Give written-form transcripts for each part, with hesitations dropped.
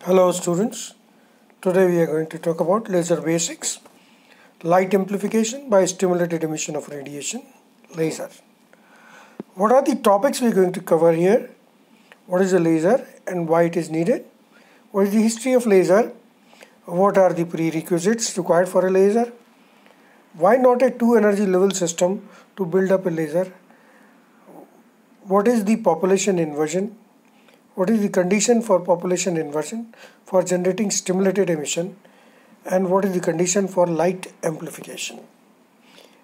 Hello students, today we are going to talk about laser basics, light amplification by stimulated emission of radiation, laser. What are the topics we are going to cover here? What is a laser and why it is needed? What is the history of laser? What are the prerequisites required for a laser? Why not a two energy level system to build up a laser? What is the population inversion? What is the condition for population inversion for generating stimulated emission, and what is the condition for light amplification?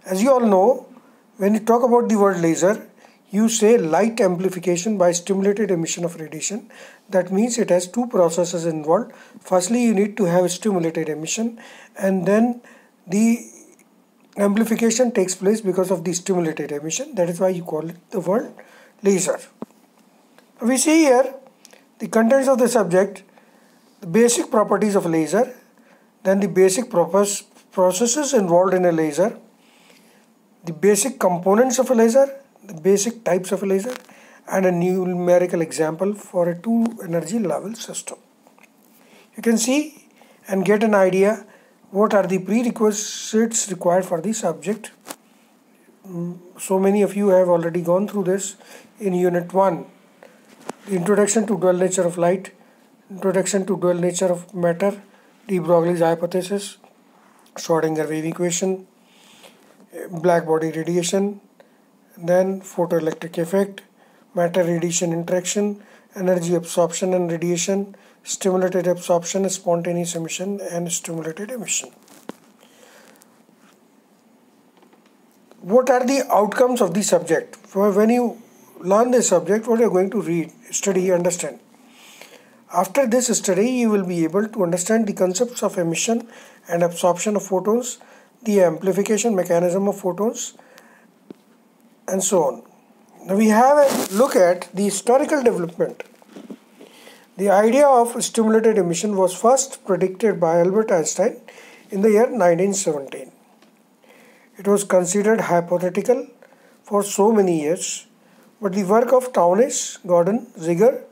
As you all know, when you talk about the word laser, you say light amplification by stimulated emission of radiation. That means it has two processes involved. Firstly, you need to have stimulated emission, and then the amplification takes place because of the stimulated emission. That is why you call it the word laser. We see here the contents of the subject, the basic properties of laser, then the basic processes involved in a laser, the basic components of a laser, the basic types of a laser, and a numerical example for a two energy level system. You can see and get an idea what are the prerequisites required for the subject. So many of you have already gone through this in Unit 1. The introduction to dual nature of light, introduction to dual nature of matter, de Broglie's hypothesis, Schrodinger wave equation, black body radiation, then photoelectric effect, matter radiation interaction, energy absorption and radiation, stimulated absorption, spontaneous emission, and stimulated emission. What are the outcomes of the subject? When you learn this subject, what you are going to read, study, understand. After this study, you will be able to understand the concepts of emission and absorption of photons, the amplification mechanism of photons, and so on. Now we have a look at the historical development. The idea of stimulated emission was first predicted by Albert Einstein in the year 1917. It was considered hypothetical for so many years, but the work of Townes, Gordon, Ziegler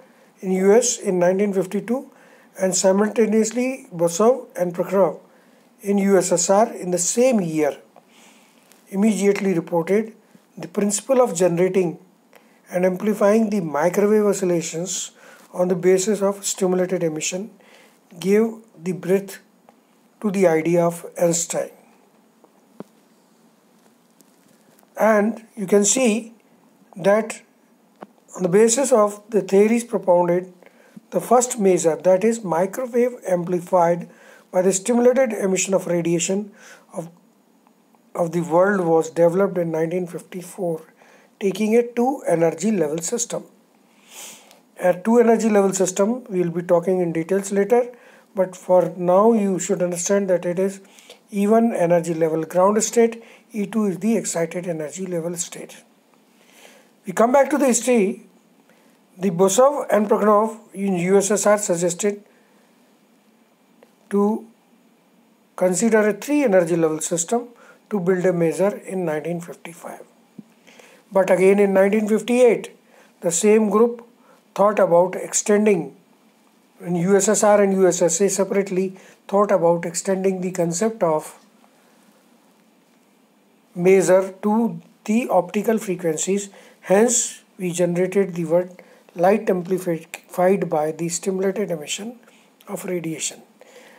in US in 1952 and simultaneously Bosov and Prokhorov in USSR in the same year immediately reported the principle of generating and amplifying the microwave oscillations on the basis of stimulated emission gave the birth to the idea of Einstein. And you can see that on the basis of the theories propounded, the first measure, that is microwave amplified by the stimulated emission of radiation of the world, was developed in 1954, taking a two energy level system. A two energy level system we will be talking in details later, but for now you should understand that it is E1 energy level ground state, E2 is the excited energy level state. We come back to the history. The Bosov and Prokhorov in USSR suggested to consider a three energy level system to build a measure in 1955. But again in 1958, the same group thought about extending, in USSR and USSA separately, thought about extending the concept of measure to the optical frequencies. Hence, we generated the word light amplified by the stimulated emission of radiation.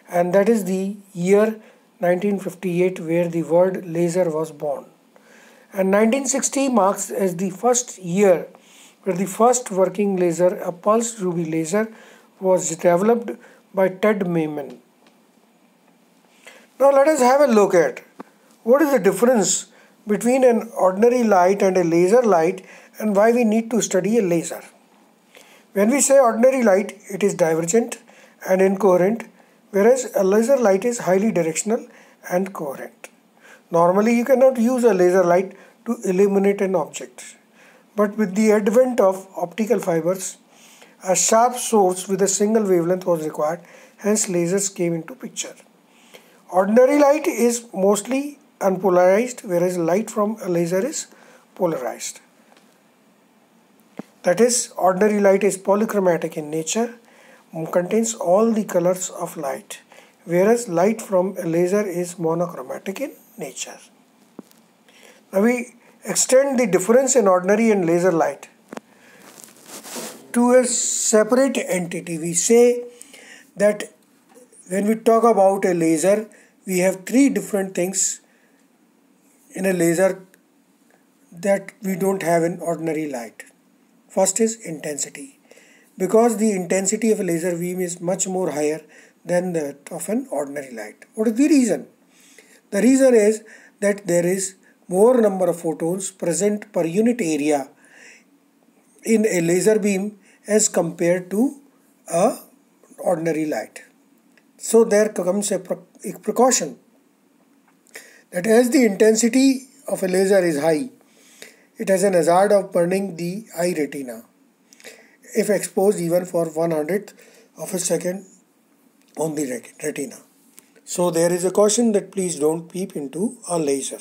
And that is the year 1958 where the word laser was born. And 1960 marks as the first year where the first working laser, a pulsed ruby laser, was developed by Ted Mayman. Now let us have a look at what is the difference between an ordinary light and a laser light and why we need to study a laser. When we say ordinary light, it is divergent and incoherent, whereas a laser light is highly directional and coherent. Normally you cannot use a laser light to illuminate an object, but with the advent of optical fibers, a sharp source with a single wavelength was required, hence lasers came into picture. Ordinary light is mostly unpolarized, whereas light from a laser is polarized. That is, ordinary light is polychromatic in nature, contains all the colors of light, whereas light from a laser is monochromatic in nature. Now we extend the difference in ordinary and laser light to a separate entity. We say that when we talk about a laser, we have three different things in a laser that we don't have in ordinary light. First is intensity, because the intensity of a laser beam is much more higher than that of an ordinary light. What is the reason? The reason is that there is more number of photons present per unit area in a laser beam as compared to a ordinary light. So there comes a precaution that as the intensity of a laser is high, it has an hazard of burning the eye retina if exposed even for 1/100th of a second on the retina. So there is a caution that please don't peep into a laser.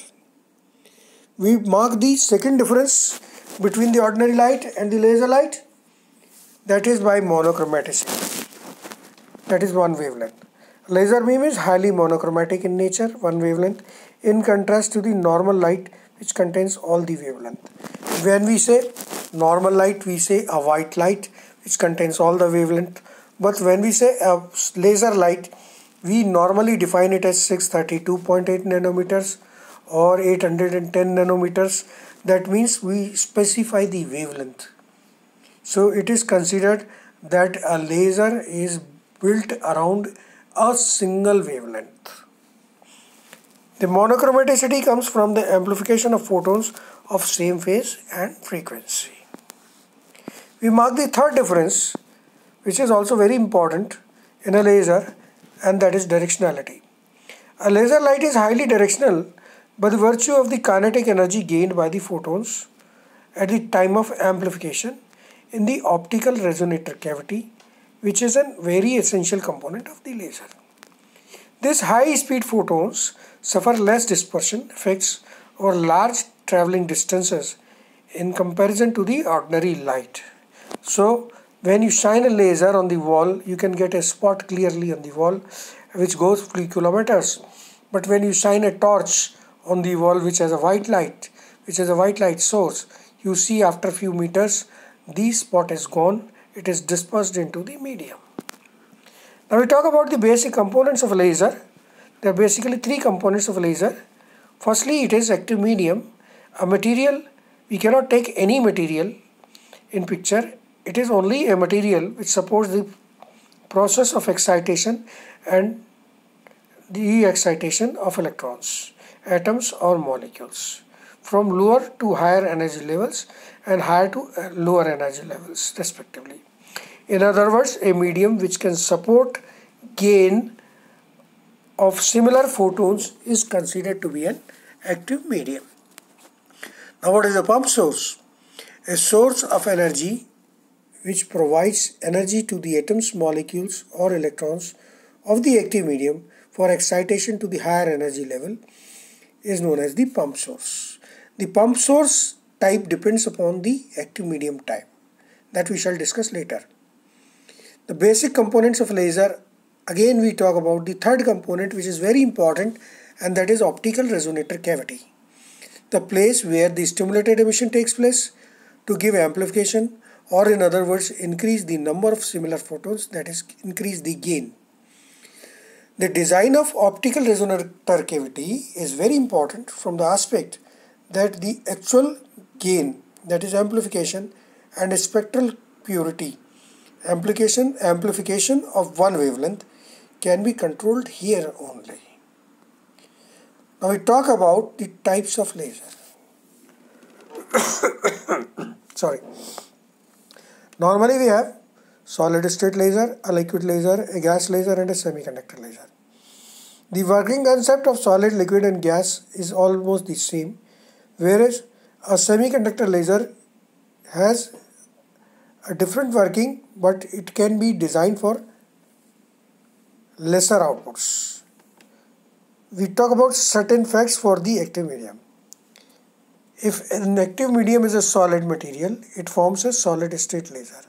We mark the second difference between the ordinary light and the laser light, that is by monochromaticity. That is one wavelength. Laser beam is highly monochromatic in nature, one wavelength, in contrast to the normal light which contains all the wavelength. When we say normal light, we say a white light which contains all the wavelength. But when we say a laser light, we normally define it as 632.8 nanometers or 810 nanometers. That means we specify the wavelength. So it is considered that a laser is built around a single wavelength. The monochromaticity comes from the amplification of photons of same phase and frequency. We mark the third difference, which is also very important in a laser, and that is directionality. A laser light is highly directional by the virtue of the kinetic energy gained by the photons at the time of amplification in the optical resonator cavity, which is a very essential component of the laser. These high-speed photons suffer less dispersion effects over large traveling distances in comparison to the ordinary light. So when you shine a laser on the wall, you can get a spot clearly on the wall which goes few kilometers. But when you shine a torch on the wall which has a white light source, you see after a few meters the spot is gone, it is dispersed into the medium. Now we talk about the basic components of a laser. There are basically three components of a laser. Firstly, it is active medium, a material. We cannot take any material in picture. It is only a material which supports the process of excitation and the excitation of electrons, atoms or molecules from lower to higher energy levels and higher to lower energy levels respectively. In other words, a medium which can support gain of similar photons is considered to be an active medium. Now what is a pump source? A source of energy which provides energy to the atoms, molecules or electrons of the active medium for excitation to the higher energy level is known as the pump source. The pump source type depends upon the active medium type that we shall discuss later. The basic components of laser, again we talk about the third component which is very important, and that is optical resonator cavity. The place where the stimulated emission takes place to give amplification, or in other words increase the number of similar photons, that is increase the gain. The design of optical resonator cavity is very important from the aspect that the actual gain, that is amplification, and spectral purity, amplification of one wavelength, can be controlled here only. Now we talk about the types of laser. Sorry. Normally we have solid state laser, a liquid laser, a gas laser and a semiconductor laser. The working concept of solid, liquid and gas is almost the same, whereas a semiconductor laser has a different working, but it can be designed for lesser outputs. We talk about certain facts for the active medium. If an active medium is a solid material, it forms a solid state laser.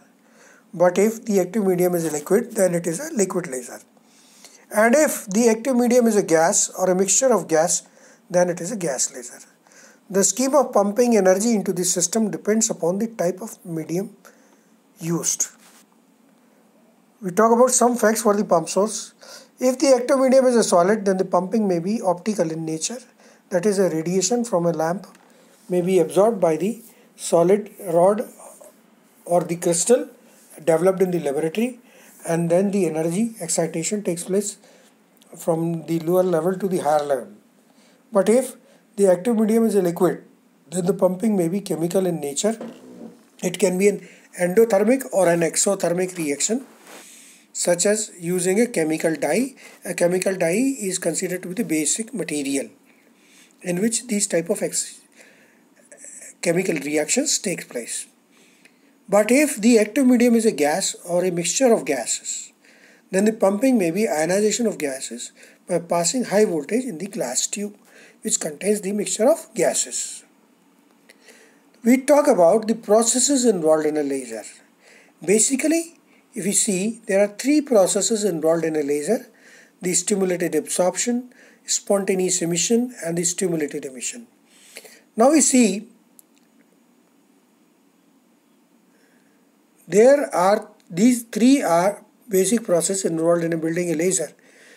but if the active medium is a liquid, then it is a liquid laser. And if the active medium is a gas or a mixture of gas, then it is a gas laser. The scheme of pumping energy into the system depends upon the type of medium used. We talk about some facts for the pump source. If the active medium is a solid, then the pumping may be optical in nature. That is, a radiation from a lamp may be absorbed by the solid rod or the crystal developed in the laboratory, and then the energy excitation takes place from the lower level to the higher level. But if the active medium is a liquid, then the pumping may be chemical in nature. It can be an endothermic or an exothermic reaction, such as using a chemical dye. A chemical dye is considered to be the basic material in which these type of chemical reactions take place. But if the active medium is a gas or a mixture of gases, then the pumping may be ionization of gases by passing high voltage in the glass tube which contains the mixture of gases. We talk about the processes involved in a laser. Basically, if you see, there are three processes involved in a laser: the stimulated absorption, spontaneous emission, and the stimulated emission. Now we see these three are basic processes involved in building a laser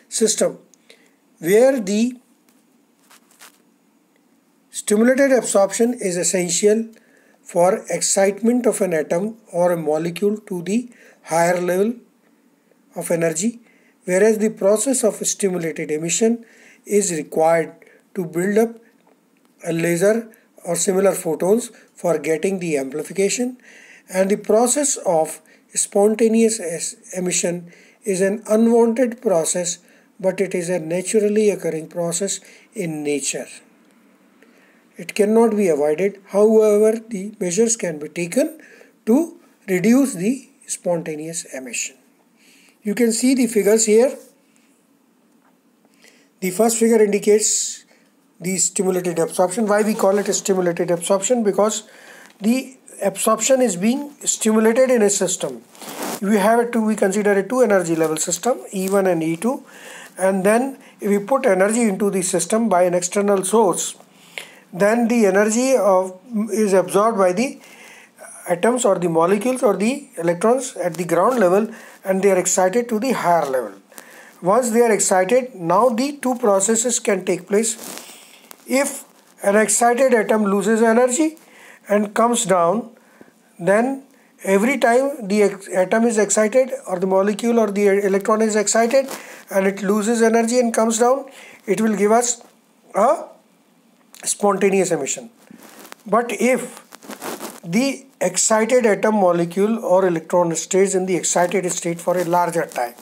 system, where the stimulated absorption is essential for excitement of an atom or a molecule to the higher level of energy, whereas the process of stimulated emission is required to build up a laser or similar photons for getting the amplification, and the process of spontaneous emission is an unwanted process, but it is a naturally occurring process in nature. It cannot be avoided. However, the measures can be taken to reduce the spontaneous emission. You can see the figures here. The first figure indicates the stimulated absorption. Why we call it a stimulated absorption? Because the absorption is being stimulated in a system. We consider a two energy level system, E1 and E2, and then if we put energy into the system by an external source, then the energy is absorbed by the atoms or the molecules or the electrons at the ground level, and they are excited to the higher level. Once they are excited, now the two processes can take place. If an excited atom loses energy and comes down, then every time the atom is excited or the molecule or the electron is excited and it loses energy and comes down, it will give us a spontaneous emission. But if the excited atom, molecule or electron stays in the excited state for a larger time,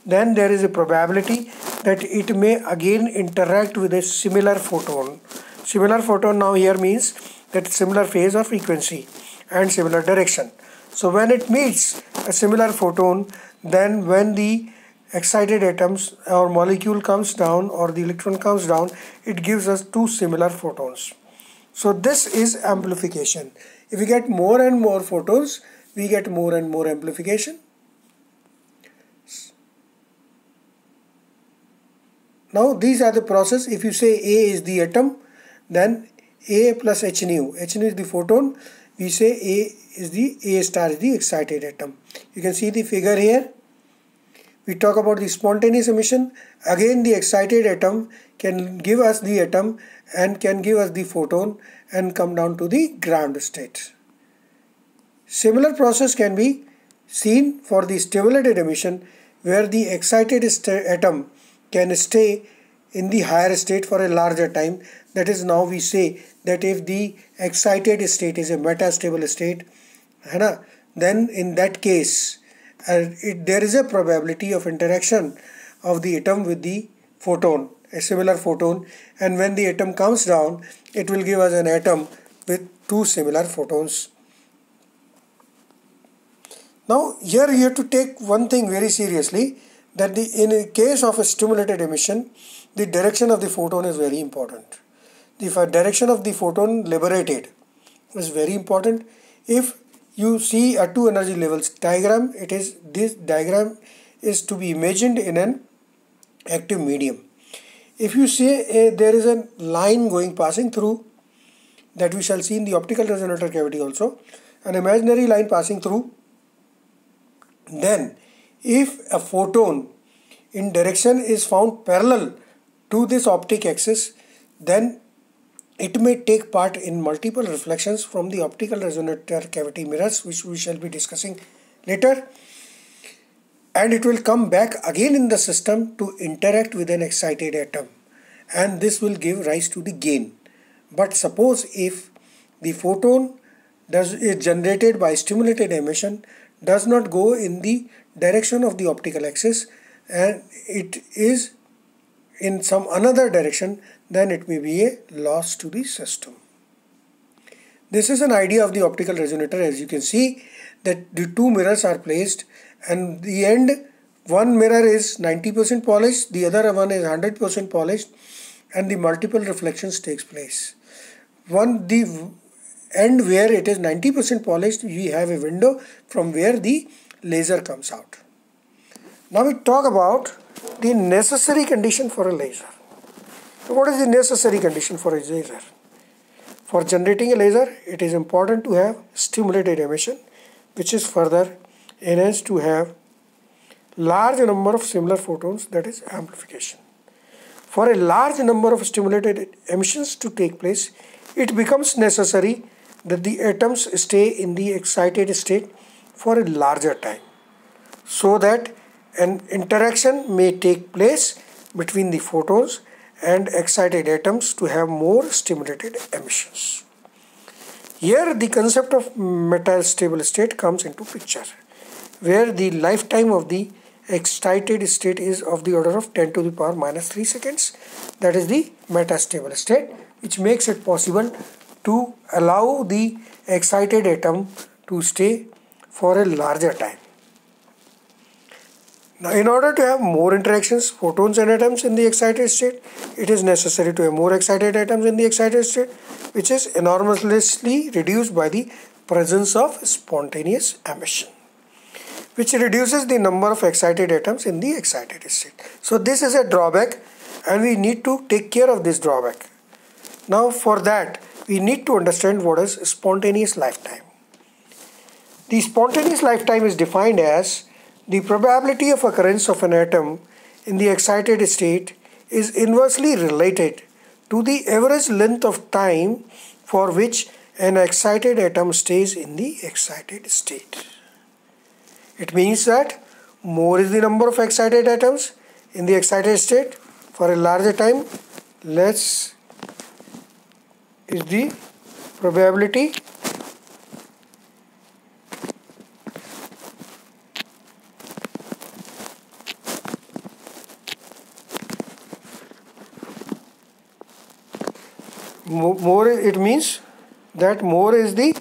then there is a probability that it may again interact with a similar photon. Similar photon now here means that similar phase or frequency and similar direction. So when it meets a similar photon, then when the excited atoms or molecule comes down or the electron comes down, it gives us two similar photons. So this is amplification. If we get more and more photons, we get more and more amplification. Now these are the process. If you say A is the atom, then A plus h nu. H nu is the photon. We say A star is the excited atom. You can see the figure here. We talk about the spontaneous emission. Again, the excited atom can give us the atom and can give us the photon and come down to the ground state. Similar process can be seen for the stimulated emission, where the excited atom can stay in the higher state for a larger time. That is, now we say that if the excited state is a metastable state, then in that case there is a probability of interaction of the atom with the photon, a similar photon, and when the atom comes down, it will give us an atom with two similar photons. Now here you have to take one thing very seriously, that in a case of a stimulated emission, the direction of the photon is very important. The direction of the photon liberated is very important. If you see a two energy levels diagram. This diagram is to be imagined in an active medium. If you say there is a line passing through, that we shall see in the optical resonator cavity also, an imaginary line passing through, then if a photon in direction is found parallel to this optic axis, then it may take part in multiple reflections from the optical resonator cavity mirrors, which we shall be discussing later, and it will come back again in the system to interact with an excited atom, and this will give rise to the gain. But suppose if the photon is generated by stimulated emission does not go in the direction of the optical axis and it is in some another direction, then it may be a loss to the system. This is an idea of the optical resonator. As you can see that the two mirrors are placed, and the end one mirror is 90% polished, the other one is 100% polished, and the multiple reflections takes place. The end where it is 90% polished, we have a window from where the laser comes out. Now we talk about the necessary condition for a laser. So what is the necessary condition for a laser? For generating a laser, it is important to have stimulated emission, which is further enhanced to have large number of similar photons, that is amplification. For a large number of stimulated emissions to take place, it becomes necessary that the atoms stay in the excited state for a larger time, so that an interaction may take place between the photons and excited atoms to have more stimulated emissions. Here the concept of metastable state comes into picture, where the lifetime of the excited state is of the order of 10 to the power minus 3 seconds. That is the metastable state, which makes it possible to allow the excited atom to stay for a larger time. Now, in order to have more interactions, photons and atoms in the excited state, it is necessary to have more excited atoms in the excited state, which is enormously reduced by the presence of spontaneous emission, which reduces the number of excited atoms in the excited state. So this is a drawback, and we need to take care of this drawback. Now for that, we need to understand what is spontaneous lifetime. The spontaneous lifetime is defined as the probability of occurrence of an atom in the excited state is inversely related to the average length of time for which an excited atom stays in the excited state. It means that more is the number of excited atoms in the excited state for a larger time, less is the probability it means that more is the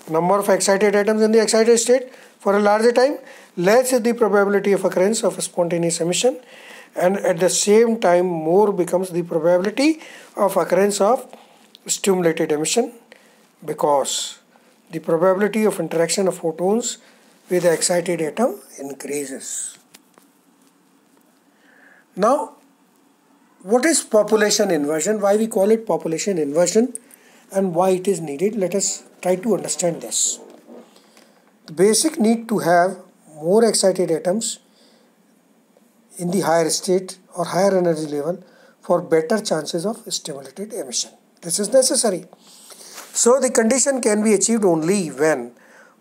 number of excited atoms in the excited state for a larger time, less is the probability of occurrence of a spontaneous emission, and at the same time more becomes the probability of occurrence of stimulated emission, because the probability of interaction of photons with the excited atom increases. Now, what is population inversion? Why we call it population inversion and why it is needed? Let us try to understand this. The basic need to have more excited atoms in the higher state or higher energy level for better chances of stimulated emission. This is necessary. So the condition can be achieved only when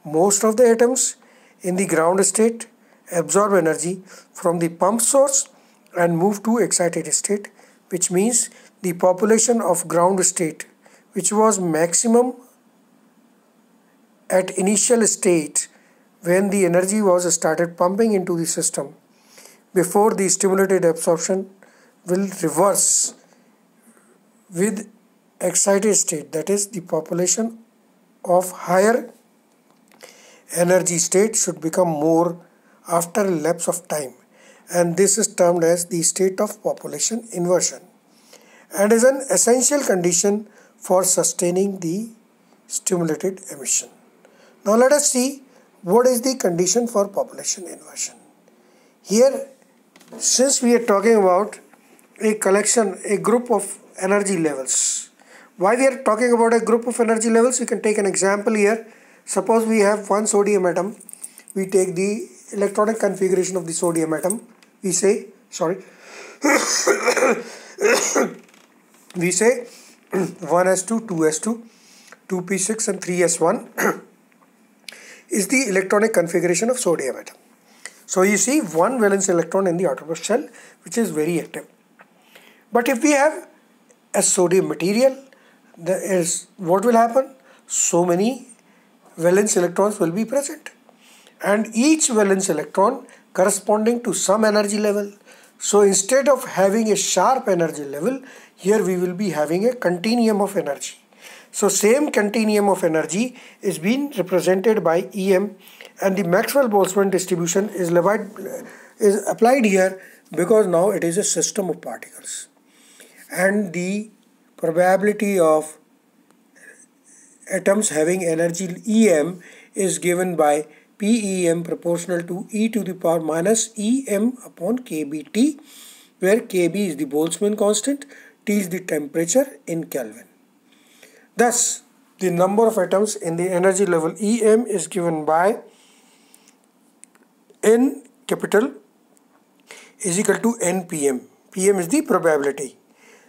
most of the atoms in the ground state absorb energy from the pump source and move to excited state, which means the population of ground state, which was maximum at initial state when the energy was started pumping into the system before the stimulated absorption, will reverse with excited state, that is the population of higher energy state should become more after a lapse of time, and this is termed as the state of population inversion and is an essential condition for sustaining the stimulated emission. Now let us see what is the condition for population inversion. Here, since we are talking about a collection, a group of energy levels. Why we are talking about a group of energy levels? You can take an example here. Suppose we have one sodium atom. We take the electronic configuration of the sodium atom. We say, we say 1s2, 2s2, 2p6 and 3s1 is the electronic configuration of sodium atom. So you see one valence electron in the outermost shell, which is very active. But if we have a sodium material, what will happen? So many valence electrons will be present, and each valence electron corresponding to some energy level. So instead of having a sharp energy level, here we will be having a continuum of energy. So same continuum of energy is being represented by Em, and the Maxwell-Boltzmann distribution is applied here because now it is a system of particles, and the probability of atoms having energy Em is given by Pem proportional to e to the power minus Em upon kBt, where kB is the Boltzmann constant, T is the temperature in Kelvin. Thus, the number of atoms in the energy level Em is given by N capital is equal to Npm. Pm is the probability.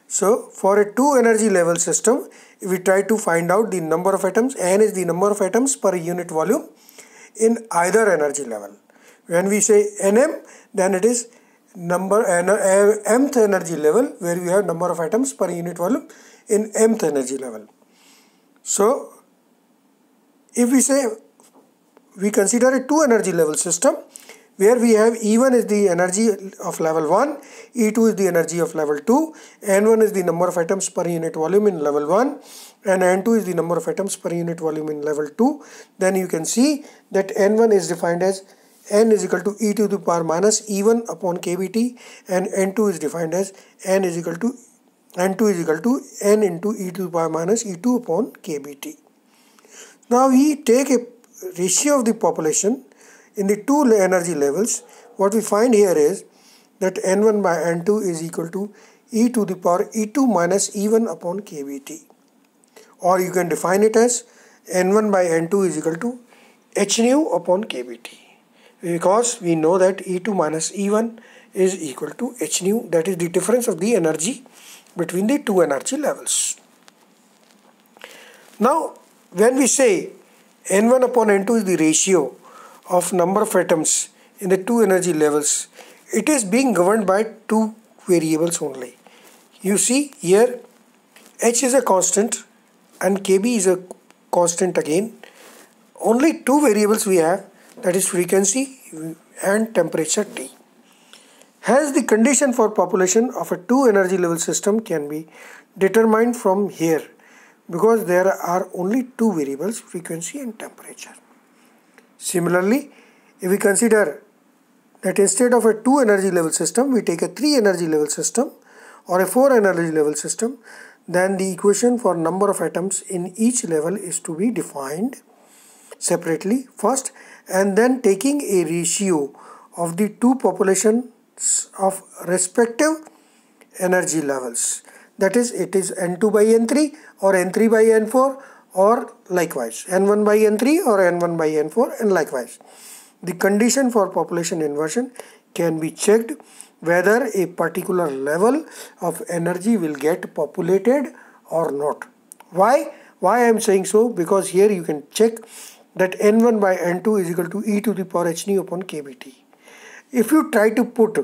So, for a two energy level system, if we try to find out the number of atoms, N is the number of atoms per unit volume in either energy level. When we say Nm, then it is mth energy level, where we have number of atoms per unit volume in mth energy level. So, if we say we consider a two energy level system, where we have E1 is the energy of level 1, E2 is the energy of level 2, N1 is the number of atoms per unit volume in level 1, and N2 is the number of atoms per unit volume in level 2, then you can see that N1 is defined as N is equal to e to the power minus E1 upon kBt, and N2 is defined as N2 is equal to N into e to the power minus E2 upon kBt. Now we take a ratio of the population in the two energy levels. What we find here is that N1 by N2 is equal to e to the power E2 minus E1 upon kBt. Or you can define it as N1 by N2 is equal to h nu upon kBt. Because we know that E2 minus E1 is equal to h nu, that is the difference of the energy between the two energy levels. Now, when we say N1 upon N2 is the ratio of number of atoms in the two energy levels, it is being governed by two variables only. You see here h is a constant and kb is a constant again. Only two variables we have, that is frequency and temperature T. Hence the condition for population of a two energy level system can be determined from here, because there are only two variables, frequency and temperature. Similarly, if we consider that instead of a two energy level system, we take a three energy level system or a four energy level system, then the equation for number of atoms in each level is to be defined separately first, and then taking a ratio of the two populations of respective energy levels. That is, it is N2 by N3 or N3 by N4, or likewise N1 by N3 or N1 by N4, and likewise. The condition for population inversion can be checked whether a particular level of energy will get populated or not. Why I am saying so? Because here you can check that N1 by N2 is equal to e to the power h nu upon kBt. If you try to put,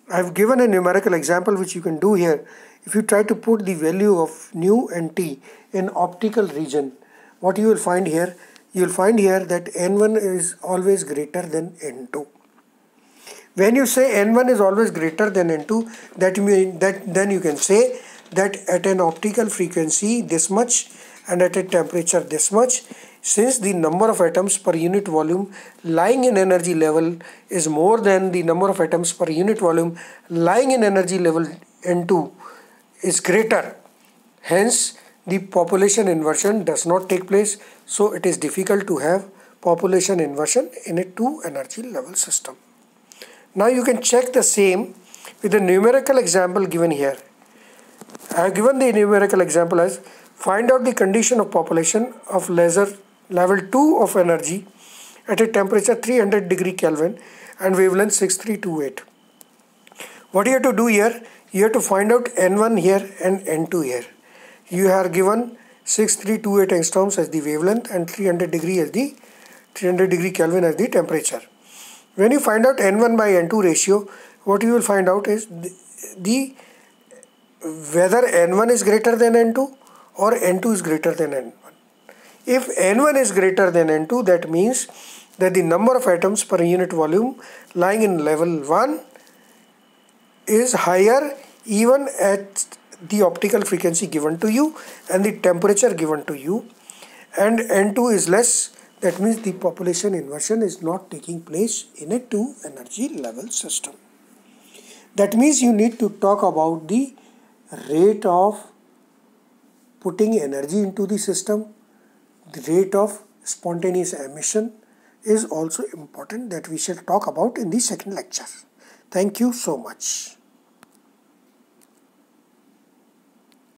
I have given a numerical example which you can do here. If you try to put the value of nu and t in optical region, what you will find here? You will find here that N1 is always greater than N2. When you say N1 is always greater than N2, that means that then you can say that at an optical frequency this much and at a temperature this much, since the number of atoms per unit volume lying in energy level is more than the number of atoms per unit volume lying in energy level N2 is greater, hence the population inversion does not take place, so it is difficult to have population inversion in a 2 energy level system. Now you can check the same with the numerical example given here. I have given the numerical example as find out the condition of population of laser level 2 of energy at a temperature 300 degree Kelvin and wavelength 6328. What you have to do here, you have to find out N1 here and N2 here. You are given 6328 angstroms as the wavelength and 300 degree Kelvin as the temperature. When you find out N1 by N2 ratio, what you will find out is whether N1 is greater than N2 or N2 is greater than N1. If N1 is greater than N2, that means that the number of atoms per unit volume lying in level 1 is higher even at the optical frequency given to you and the temperature given to you, and N2 is less. That means the population inversion is not taking place in a 2 energy level system. That means you need to talk about the rate of putting energy into the system. The rate of spontaneous emission is also important that we shall talk about in the second lecture. Thank you so much.